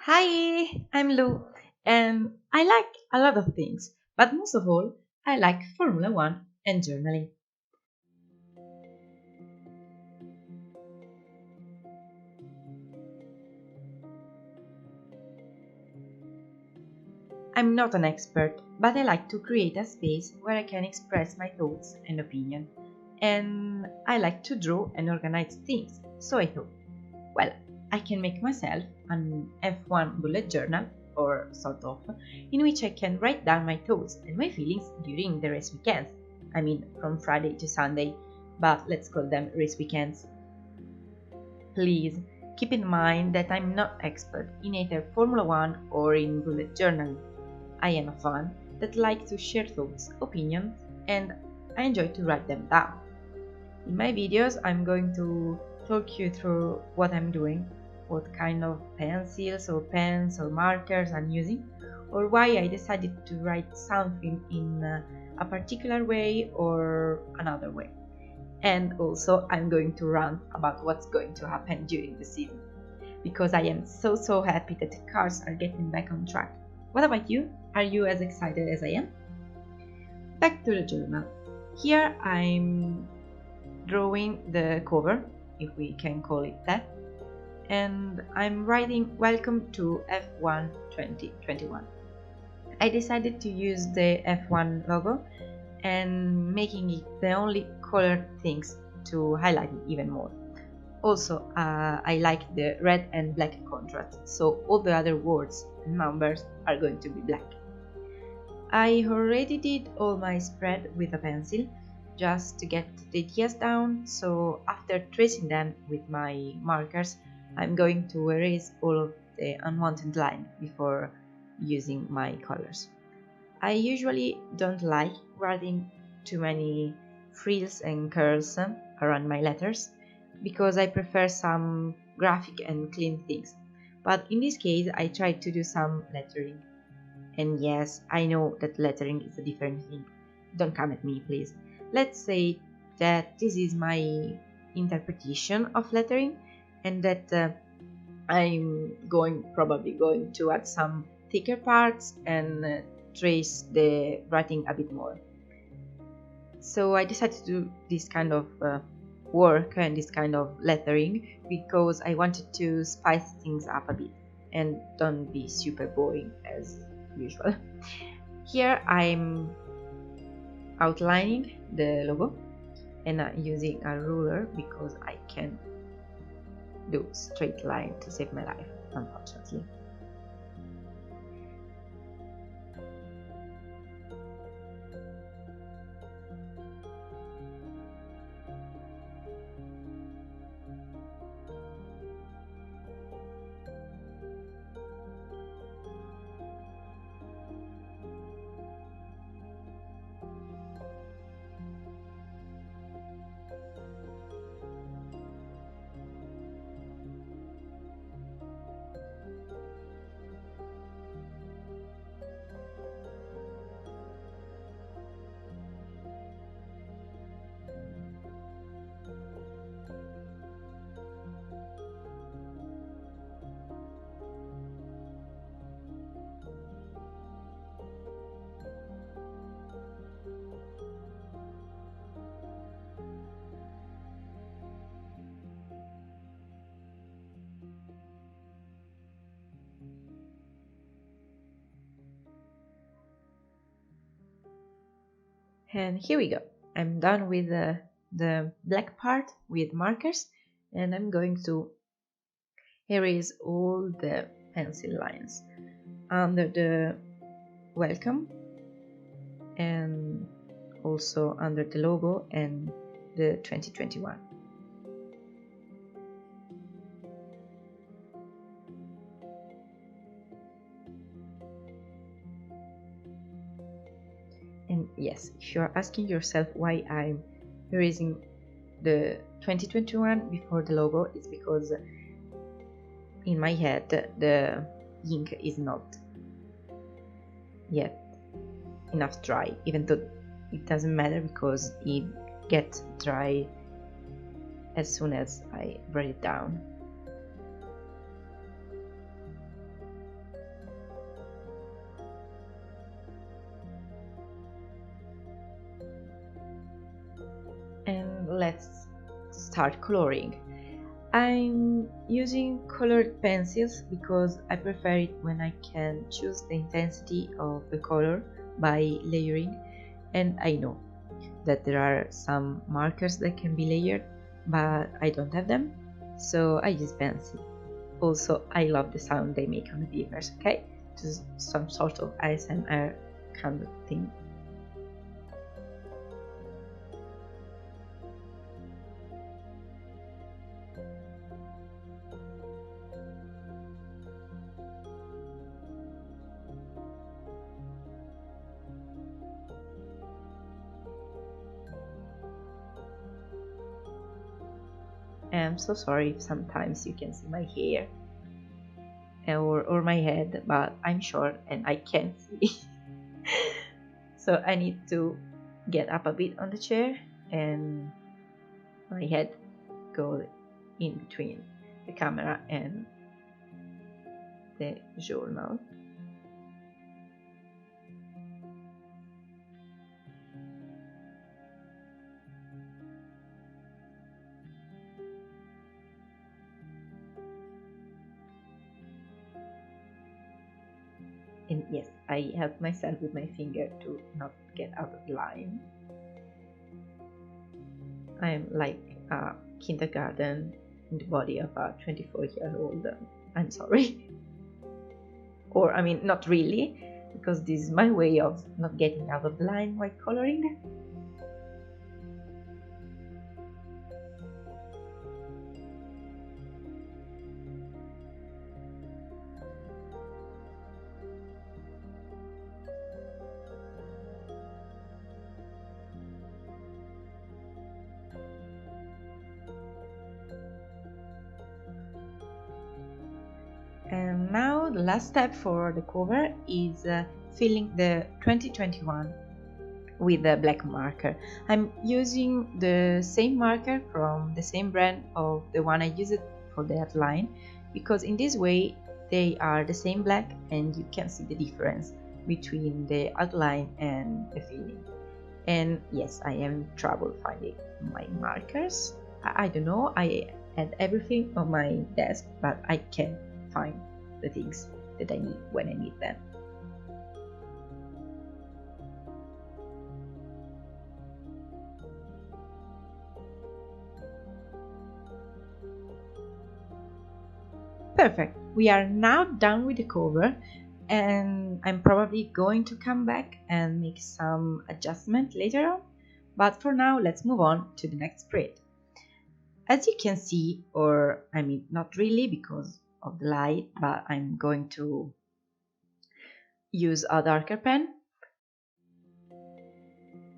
Hi, I'm Lou, and I like a lot of things, but most of all, I like Formula One and journaling. I'm not an expert, but I like to create a space where I can express my thoughts and opinion. And I like to draw and organize things, so I thought, well, I can make myself an F1 bullet journal, or sort of, in which I can write down my thoughts and my feelings during the race weekends. I mean, from Friday to Sunday, but let's call them race weekends. Please keep in mind that I'm not expert in either Formula One or in bullet journaling. I am a fan that likes to share thoughts, opinions, and I enjoy to write them down. In my videos, I'm going to talk you through what I'm doing, what kind of pencils or pens or markers I'm using, or why I decided to write something in a particular way or another way. And also, I'm going to rant about what's going to happen during the season, because I am so happy that the cars are getting back on track. What about you? Are you as excited as I am? Back to the journal. Here I'm drawing the cover, if we can call it that, and I'm writing Welcome to F1 2021. I decided to use the F1 logo and making it the only colored things to highlight it even more. Also, I like the red and black contrast, so all the other words and numbers are going to be black. I already did all my spread with a pencil just to get the ideas down, so after tracing them with my markers, I'm going to erase all of the unwanted line before using my colors. I usually don't like writing too many frills and curls around my letters because I prefer some graphic and clean things. But in this case, I tried to do some lettering. And yes, I know that lettering is a different thing. Don't come at me, please. Let's say that this is my interpretation of lettering and that I'm probably going to add some thicker parts and trace the writing a bit more. So I decided to do this kind of work and this kind of lettering because I wanted to spice things up a bit and don't be super boring as usual. Here I'm outlining the logo and using a ruler because I can do straight line to save my life, unfortunately. And here we go. I'm done with the black part with markers and I'm going to erase all the pencil lines under the welcome and also under the logo and the 2021. And yes, if you're asking yourself why I'm erasing the 2021 before the logo, it's because in my head the ink is not yet enough dry, even though it doesn't matter because it gets dry as soon as I write it down. let's start coloring. I'm using colored pencils because I prefer it when I can choose the intensity of the color by layering, and I know that there are some markers that can be layered, but I don't have them, so I use pencil. Also, I love the sound they make on the viewers, okay? Just some sort of ASMR kind of thing. I'm so sorry if sometimes you can see my hair or my head, but I'm short and I can't see. So I need to get up a bit on the chair and my head go in between the camera and the journal. And yes, I help myself with my finger to not get out of line. I'm like a kindergarten in the body of a 24-year-old. I'm sorry. Or, I mean, not really, because this is my way of not getting out of line while coloring. And now the last step for the cover is filling the 2021 with a black marker. I'm using the same marker from the same brand of the one I used for the outline, because in this way they are the same black and you can see the difference between the outline and the filling. And yes, I am in trouble finding my markers. I don't know, I had everything on my desk, but I can't find the things that I need when I need them. Perfect. We are now done with the cover, and I'm probably going to come back and make some adjustment later on. But for now, let's move on to the next spread. As you can see, or I mean, not really because of the light, but I'm going to use a darker pen.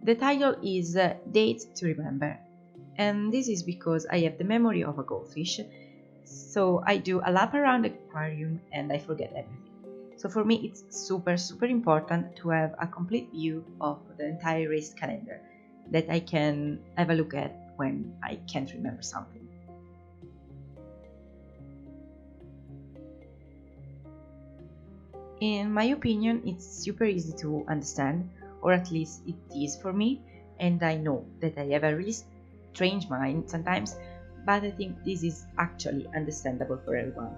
The title is Dates to Remember, and this is because I have the memory of a goldfish, so I do a lap around the aquarium and I forget everything. So for me it's super important to have a complete view of the entire race calendar that I can have a look at when I can't remember something. In my opinion, it's super easy to understand, or at least it is for me, and I know that I have a really strange mind sometimes, but I think this is actually understandable for everyone.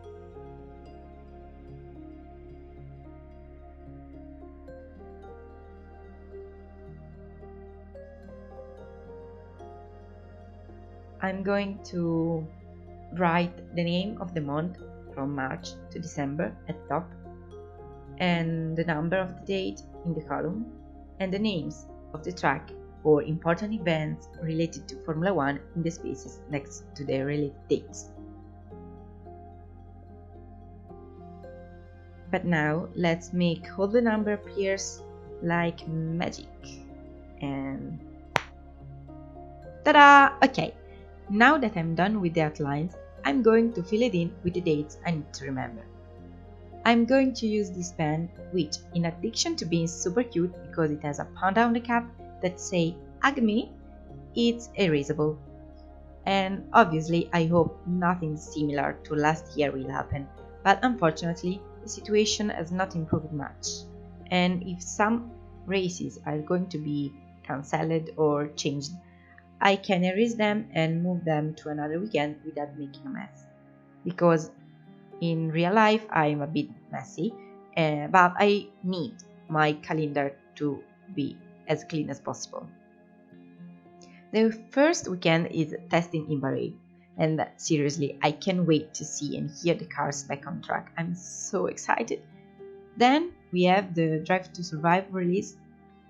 I'm going to write the name of the month from March to December at the top, and the number of the date in the column, and the names of the track or important events related to Formula 1 in the spaces next to their related dates. But now let's make all the number appears like magic. And ta-da! Okay, now that I'm done with the outlines, I'm going to fill it in with the dates I need to remember. I'm going to use this pen, which, in addition to being super cute because it has a panda on the cap that say "Hug me," it's erasable. And obviously I hope nothing similar to last year will happen, but unfortunately the situation has not improved much. And if some races are going to be cancelled or changed, I can erase them and move them to another weekend without making a mess. Because in real life, I'm a bit messy, but I need my calendar to be as clean as possible. The first weekend is testing in Bahrain, and seriously, I can't wait to see and hear the cars back on track. I'm so excited. Then we have the Drive to Survive release,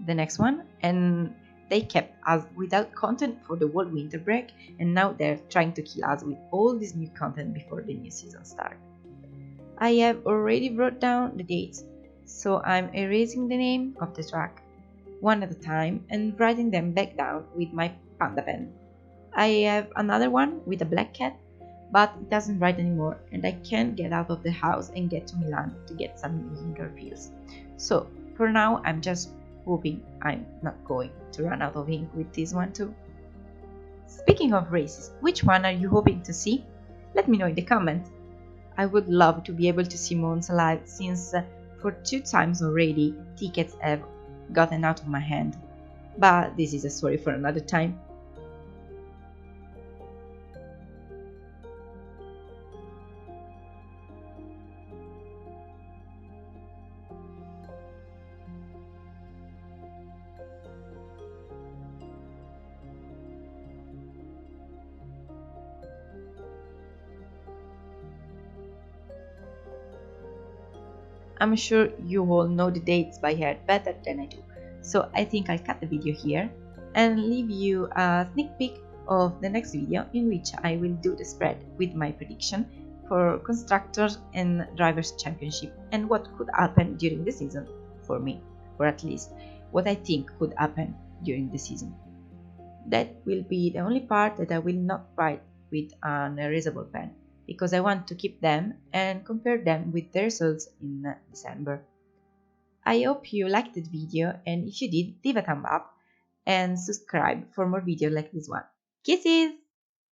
the next one, and they kept us without content for the whole winter break, and now they're trying to kill us with all this new content before the new season starts. I have already wrote down the dates, so I'm erasing the name of the track one at a time and writing them back down with my panda pen. I have another one with a black cat, but it doesn't write anymore, and I can't get out of the house and get to Milan to get some ink refills. So for now, I'm just hoping I'm not going to run out of ink with this one too. Speaking of races, which one are you hoping to see? Let me know in the comments. I would love to be able to see Monza live since for 2 times already tickets have gotten out of my hand. But this is a story for another time. I'm sure you all know the dates by heart better than I do, so I think I'll cut the video here and leave you a sneak peek of the next video in which I will do the spread with my prediction for Constructors and Drivers Championship and what could happen during the season for me, or at least what I think could happen during the season. That will be the only part that I will not write with an erasable pen, because I want to keep them and compare them with the results in December. I hope you liked the video, and if you did, leave a thumb up and subscribe for more videos like this one. Kisses!